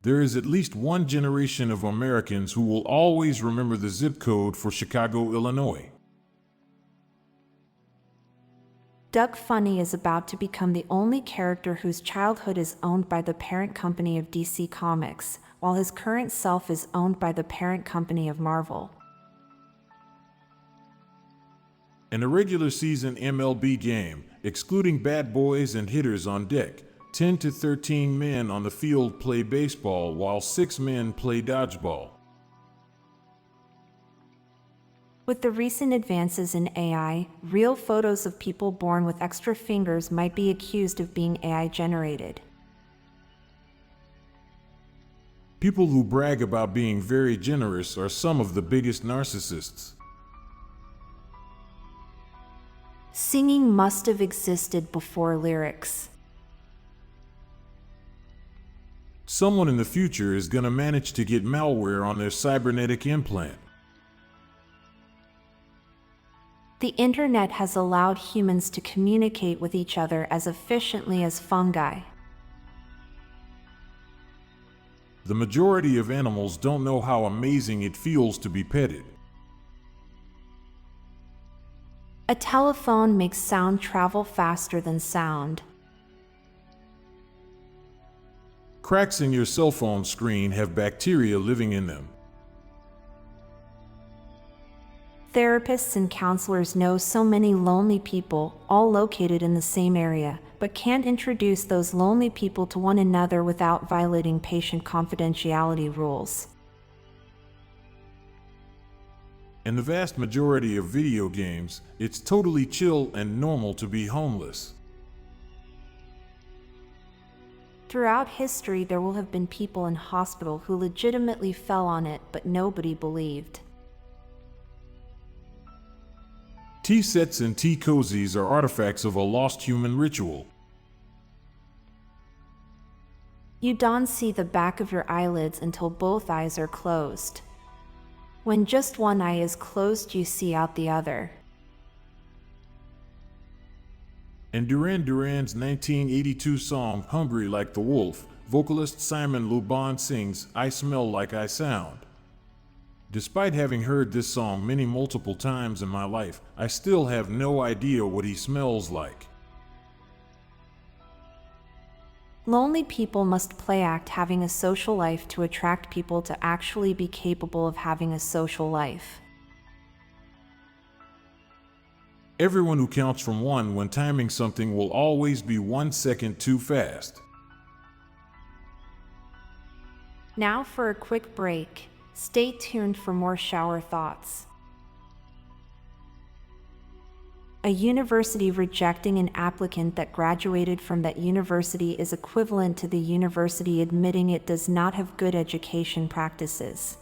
There is at least one generation of Americans who will always remember the zip code for Chicago, Illinois. Doug Funnie is about to become the only character whose childhood is owned by the parent company of DC Comics, while his current self is owned by the parent company of Marvel. In a regular season MLB game, excluding bat boys and hitters on deck, 10 to 13 men on the field play baseball while 6 men play dodgeball. With the recent advances in AI, real photos of people born with extra fingers might be accused of being AI generated. People who brag about being very generous are some of the biggest narcissists. Singing must have existed before lyrics. Someone in the future is going to manage to get malware on their cybernetic implant. The internet has allowed humans to communicate with each other as efficiently as fungi. The majority of animals don't know how amazing it feels to be petted. A telephone makes sound travel faster than sound. Cracks in your cell phone screen have bacteria living in them. Therapists and counselors know so many lonely people, all located in the same area, but can't introduce those lonely people to one another without violating patient confidentiality rules. In the vast majority of video games, it's totally chill and normal to be homeless. Throughout history, there will have been people in hospital who legitimately fell on it, but nobody believed. Tea sets and tea cozies are artifacts of a lost human ritual. You don't see the back of your eyelids until both eyes are closed. When just one eye is closed, you see out the other. In Duran Duran's 1982 song Hungry Like the Wolf, vocalist Simon Le Bon sings, "I smell like I sound." Despite having heard this song multiple times in my life, I still have no idea what he smells like. Lonely people must play act having a social life to attract people to actually be capable of having a social life. Everyone who counts from 1 when timing something will always be 1 second too fast. Now for a quick break. Stay tuned for more shower thoughts. A university rejecting an applicant that graduated from that university is equivalent to the university admitting it does not have good education practices.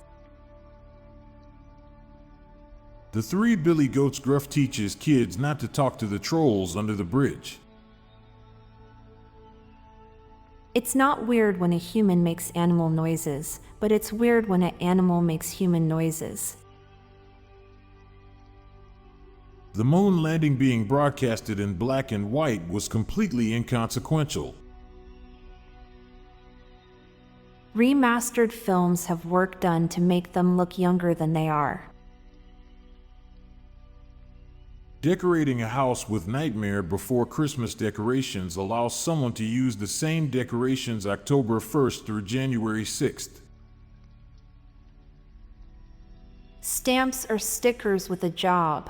The 3 Billy Goats Gruff teaches kids not to talk to the trolls under the bridge. It's not weird when a human makes animal noises, but it's weird when an animal makes human noises. The moon landing being broadcasted in black and white was completely inconsequential. Remastered films have work done to make them look younger than they are. Decorating a house with Nightmare Before Christmas decorations allows someone to use the same decorations October 1st through January 6th. Stamps are stickers with a job.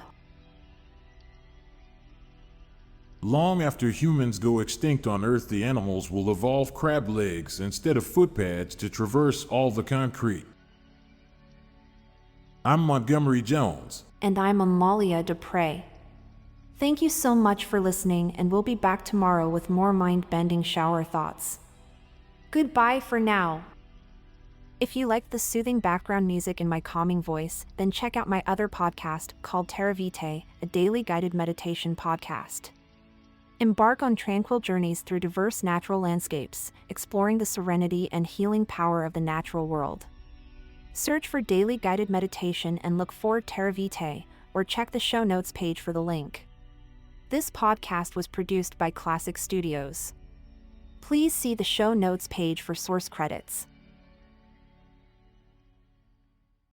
Long after humans go extinct on Earth, the animals will evolve crab legs instead of footpads to traverse all the concrete. I'm Montgomery Jones. And I'm Amalia Dupre. Thank you so much for listening, and we'll be back tomorrow with more mind-bending shower thoughts. Goodbye for now. If you like the soothing background music in my calming voice, then check out my other podcast called Terra Vitae, a daily guided meditation podcast. Embark on tranquil journeys through diverse natural landscapes, exploring the serenity and healing power of the natural world. Search for Daily Guided Meditation and look for Terra Vitae, or check the show notes page for the link. This podcast was produced by Klassic Studios. Please see the show notes page for source credits.